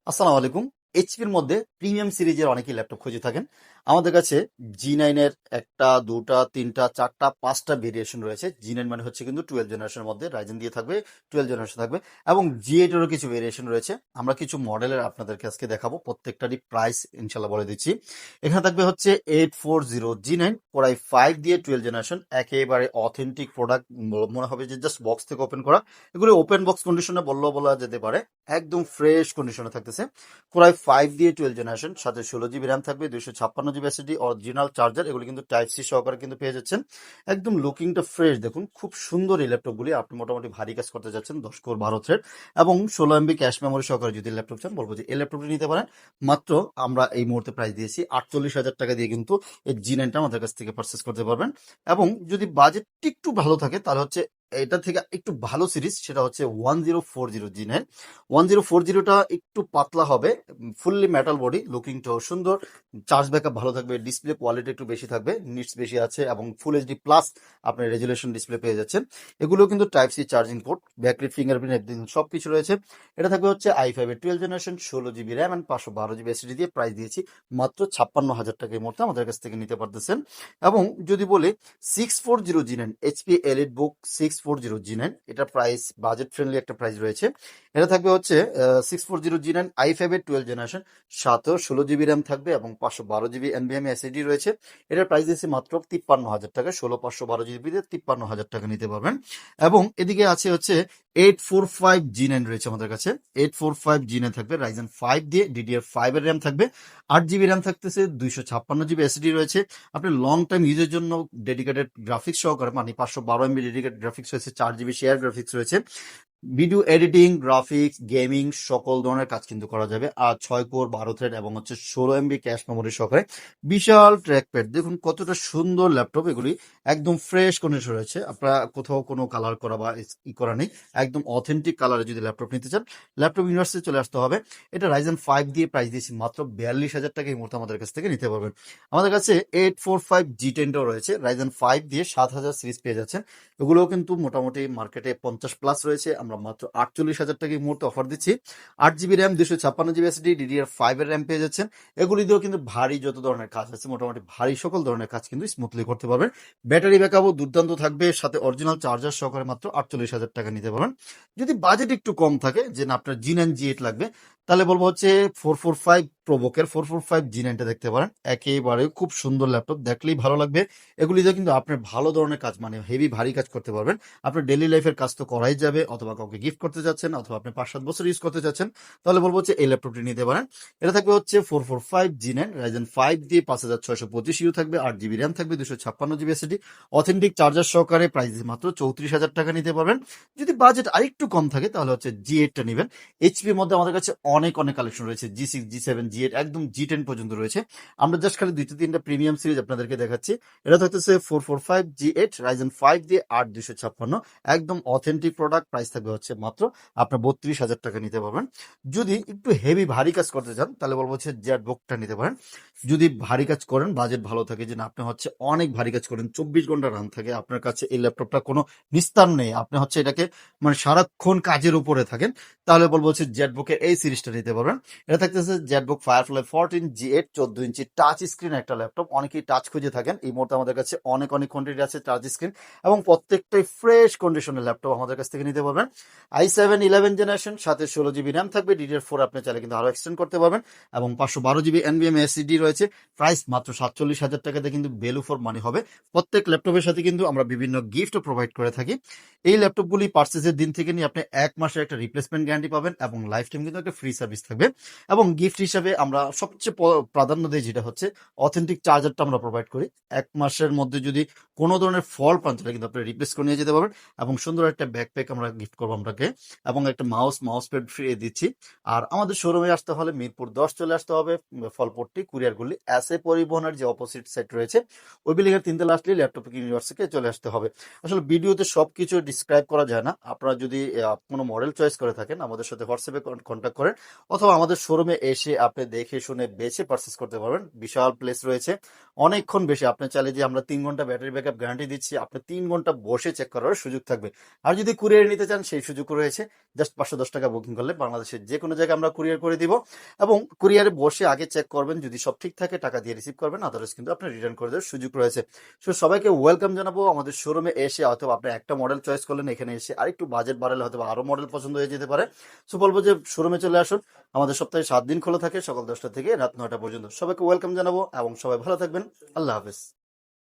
আসসালামু আলাইকুম। এইচপির মধ্যে প্রিমিয়াম সিরিজের অনেকেই ল্যাপটপ খুঁজে থাকেন। আমাদের কাছে জি9 এর ১টা, ২টা, ৩টা, ৪টা, ৫টা ভেরিয়েশন রয়েছে। জি9 মানে হচ্ছে কিন্তু 12 জেনারেশনের মধ্যে রাইজেন দিয়ে থাকবে, 12 জেনারেশন থাকবে এবং জি8 এরও কিছু ভেরিয়েশন রয়েছে। আমরা কিছু মডেলের আপনাদেরকে আজকে দেখাবো। প্রত্যেকটারই প্রাইস ইনশাআল্লাহ বলে দিচ্ছি। এখানে থাকবে হচ্ছে 840 জি9 Core i5 দিয়ে 12 জেনারেশন, একেবারে অথেন্টিক প্রোডাক্ট। মনে হবে যে জাস্ট বক্স থেকে ওপেন করা। এগুলো ওপেন বক্স কন্ডিশনে বললেও বলা যেতে পারে। একদম ফ্রেশ কন্ডিশনে থাকতেছে। কোরাই 5 দিয়ে 12 জেনারেশন, সাথে 16 জিবি র্যাম থাকবে, 256 জিবি এসএসডি, অরিজিনাল চার্জার। এগুলো কিন্তু টাইপ সি সহকারে কিন্তু পেয়ে যাচ্ছেন। একদম লুকিংটা ফ্রেশ দেখুন, খুব সুন্দর এই ল্যাপটপগুলি। আপনি মোটামুটি ভারী কাজ করতে যাচ্ছেন, 10 কোর 12 থ্রেড এবং 16 MB ক্যাশ মেমোরি সহকারে যদি ল্যাপটপ চান, বলবো যে এই ল্যাপটপটি নিতে পারেন। মাত্র আমরা এই মুহূর্তে প্রাইস দিয়েছি 48,000 টাকা দিয়ে, কিন্তু এই জি9টা আমাদের কাছ থেকে পারচেস করতে পারবেন। এবং যদি বাজেট একটু ভালো থাকে তাহলে হচ্ছে এটা থেকে একটু ভালো সিরিজ, সেটা হচ্ছে 1040 জি9। 1040টা একটু পাতলা হবে, ফুললি মেটাল বডি, লুকিংটাও সুন্দর, চার্জ ব্যাকআপ ভালো থাকবে, ডিসপ্লে কোয়ালিটি একটু বেশি থাকবে, নিটস বেশি আছে এবং ফুল এইচডি প্লাস আপনি রেজুলেশন ডিসপ্লে পেয়ে যাচ্ছেন। এগুলো কিন্তু type C charging port, backlit, fingerprint everything সবকিছু রয়েছে। এটা থাকবে হচ্ছে i5 এর 12 জেনারেশন, 16 GB RAM and 512 GB SSD দিয়ে। প্রাইস দিয়েছি মাত্র 56,000 টাকা এই মুহূর্তে আমাদের কাছ থেকে নিতে পারতেছেন। এবং যদি বলি 640 জি9 এইচপি এলিট বুক 640 জি9, এটা প্রাইস বাজেট ফ্রেন্ডলি একটা প্রাইস রয়েছে। এটা থাকবে হচ্ছে 640 জি9 i5 এর 12 জেনারেশন, সাথেও 16 জিবি র্যাম থাকবে এবং 512 জিবি এনভিএমই এসএসডি রয়েছে। এটার প্রাইস দিয়েছে মাত্র 53,000 টাকা। 512 জিবি দিয়ে 53,000 টাকা নিতে পারবেন। এবং এদিকে আছে হচ্ছে 845 জি9 রয়েছে আমাদের কাছে। 845 জি9 থাকবে রাইজেন 5 দিয়ে, DDR5 এর র্যাম থাকবে, 8 জিবি র্যাম থাকতেছে, 256 জিবি এসএসডি রয়েছে। আপনি লং টাইম ইউজের জন্য ডেডিকেটেড গ্রাফিক্স সহকারে, মানে 512 MB ডেডিকেটেড গ্রাফিক্স রয়েছে, 4 জিবি শেয়ার গ্রাফিক্স রয়েছে। ভিডিও এডিটিং, গ্রাফিক্স, গেমিং সকল ধরনের কাজ কিন্তু করা যাবে। আর 6 কোর 12 থ্রেড এবং হচ্ছে 16 MB ক্যাশ মেমোরি সহকারে বিশাল ট্র্যাকপ্যাড, দেখুন কতটা সুন্দর ল্যাপটপ। এগুলি একদম ফ্রেশ কন্ডিশন রয়েছে, আপনারা কোথাও কোনো কালার করা বা করা নেই। একদম অথেন্টিক কালারে যদি ল্যাপটপ নিতে চান, ল্যাপটপ ইউনিভার্সিটি চলে আসতে হবে। এটা রাইজেন 5 দিয়ে প্রাইস দিয়েছি মাত্র 42,000 টাকা এই মুহূর্তে আমাদের কাছ থেকে নিতে পারবেন। আমাদের কাছে 845 জি10টাও রয়েছে, রাইজেন 5 দিয়ে 7,000 সিরিজ পেয়ে যাচ্ছেন। এগুলোও কিন্তু মোটামুটি মার্কেটে 50+ রয়েছে। আমরা মাত্র 48,000 টাকা এই মুহূর্তে অফার দিচ্ছি। 8 GB RAM, 256 GB SD, DDR5 এর র্যাম পেয়ে যাচ্ছেন। এগুলি দিয়েও কিন্তু ভারী যত ধরনের কাজ আছে, মোটামুটি ভারী সকল ধরনের কাজ কিন্তু স্মুথলি করতে পারবেন। ব্যাটারি ব্যাকআপও দুর্দান্ত থাকবে, সাথে অরিজিনাল চার্জার সহকারে মাত্র 48,000 টাকা নিতে পারবেন। যদি বাজেট একটু কম থাকে, যে না আপনার জি9 জি8 লাগবে, তাহলে বলবো হচ্ছে 445 প্রোবোকের 445 জি9টা দেখতে পারেন। একেবারে খুব সুন্দর ল্যাপটপ, দেখলেই ভালো লাগবে। এগুলি দিয়ে কিন্তু আপনার ভালো ধরনের কাজ, মানে হেভি ভারী কাজ করতে পারবেন। আপনার ডেইলি লাইফের কাজ তো করাই যাবে, অথবা কাউকে গিফট করতে যাচ্ছেন, অথবা আপনি 5-7 বছর ইউজ করতে যাচ্ছেন, তাহলে বলবো হচ্ছে এই ল্যাপটপটি নিতে পারেন। এটা থাকবে হচ্ছে 445 জি9 রাইজেন 5 দিয়ে, 5625 ইউ থাকবে, 8 জিবি র্যাম থাকবে, 256 জিবি এসএসডি, অথেন্টিক চার্জার সহকারে। প্রাইস মাত্র 34,000 টাকা নিতে পারবেন। যদি বাজেট আরেকটু কম থাকে তাহলে হচ্ছে জি8টা নেবেন। এইচপির মধ্যে আমাদের কাছে অনেক অনেক কালেকশন রয়েছে, জি6, জি7, জি8, একদম জি10 পর্যন্ত রয়েছে। আমরা জাস্ট খালি 2-3টা প্রিমিয়াম সিরিজ আপনাদেরকে দেখাচ্ছি। এটা থাকতেছে 445 জি8 রাইজেন 5 দিয়ে 8 256, একদম অথেন্টিক প্রোডাক্ট। প্রাইস থাকবে হচ্ছে মাত্র আপনার 32,000 টাকা নিতে পারবেন। যদি একটু হেভি ভারী কাজ করতে চান, তাহলে বলবো হচ্ছে জেড বুকটা নিতে পারেন। যদি ভারী কাজ করেন, বাজেট ভালো থাকে, যে না আপনি হচ্ছে অনেক ভারী কাজ করেন, 24 ঘন্টা রান থাকে আপনার কাছে, এই ল্যাপটপটা কোনো নিস্তার নেই, আপনি হচ্ছে এটাকে মানে সারাক্ষণ কাজের উপরে থাকেন, তাহলে বলবো হচ্ছে জেড বুকের এই সিরিজটা নিতে পারবেন। এটা থাকতেছে জেটবুক ফায়ারফ্লাই 14 জি8, 14 ইঞ্চি টাচ স্ক্রিন একটা ল্যাপটপ। অনেকেই টাচ খুঁজে থাকেন, এই মুহূর্তে আমাদের কাছে অনেক অনেক কোয়ান্টিটি আছে টাচ স্ক্রিন, এবং প্রত্যেকটাই ফ্রেশ কন্ডিশনের ল্যাপটপ আমাদের কাছ থেকে নিতে পারবেন। i7 11 জেনারেশন, সাথে 16 জিবি র্যাম থাকবে, DDR4 আপনি চাইলে কিন্তু আরো এক্সটেন্ড করতে পারবেন, এবং 512 জিবি এনভিএমই এসএসডি রয়েছে। প্রাইস মাত্র 47,000 টাকাতে কিন্তু ভ্যালু ফর মানি হবে। প্রত্যেক ল্যাপটপের সাথে কিন্তু আমরা বিভিন্ন গিফটও প্রোভাইড করে থাকি। এই ল্যাপটপগুলি পার্চেসের দিন থেকে নিয়ে আপনি 1 মাসের একটা রিপ্লেসমেন্ট গ্যারান্টি পাবেন, এবং লাইফ টাইম কিন্তু একটা ফ্রি সার্ভিস থাকবে। এবং গিফট হিসাবে আমরা সবচেয়ে প্রাধান্য দিই যেটা হচ্ছে অথেন্টিক চার্জারটা আমরা প্রোভাইড করি। 1 মাসের মধ্যে যদি কোনো ধরনের ফল পান, সেটা কিন্তু আপনি রিপ্লেস করে নিয়ে যেতে পারবেন। এবং সুন্দর একটা ব্যাকপ্যাক আমরা গিফট করবো আপনাকে, এবং একটা মাউস প্যাড ফ্রি দিচ্ছি। আর আমাদের শোরুমে আসতে হলে মিরপুর 10 চলে আসতে হবে, ফলপট্টি কুরিয়ারগুলি এসএ পরিবহনের যে অপোজিট সাইড রয়েছে, ওই বিল্ডিংয়ের 3 তলা আসলে ল্যাপটপ ইউনিভার্সিটিতে চলে আসতে হবে। আসলে ভিডিওতে সবকিছু ডিসক্রাইব করা যায় না। আপনারা যদি কোনো মডেল চয়েস করে থাকেন, আমাদের সাথে হোয়াটসঅ্যাপে কন্ট্যাক্ট করেন, অথবা আমাদের শোরুমে এসে আপনি আপনি দেখে শুনে বেছে পারচেস করতে পারবেন। বিশাল প্লেস রয়েছে, অনেকক্ষণ বেশি। আপনি চাইলে যে আমরা 3 ঘন্টা ব্যাটারি ব্যাকআপ গ্যারান্টি দিচ্ছি, আপনি 3 ঘন্টা বসে চেক করার সুযোগ থাকবে। আর যদি কুরিয়ার নিতে চান সেই সুযোগ রয়েছে। জাস্ট 510 টাকা বুকিং করলে বাংলাদেশের যে কোনো জায়গায় আমরা কুরিয়ার করে দিব, এবং কুরিয়ারে বসে আগে চেক করবেন, যদি সব ঠিক থাকে টাকা দিয়ে রিসিভ করবেন, আদারওয়াইজ কিন্তু আপনি রিটার্ন করে দেওয়ার সুযোগ রয়েছে। সো সবাইকে ওয়েলকাম জানাবো আমাদের শোরুমে এসে। অথবা আপনি একটা মডেল চয়েস করলেন, এখানে এসে আরেকটু বাজেট বাড়ালে হয়তো আরো মডেল পছন্দ হয়ে যেতে পারে। সো বলবো যে শোরুমে চলে আসুন। আমাদের সপ্তাহে 7 দিন খোলা থাকে, সকাল 10টা থেকে রাত 9টা পর্যন্ত। সবাইকে ওয়েলকাম জানাবো এবং সবাই ভালো থাকবেন। আল্লাহ হাফেজ।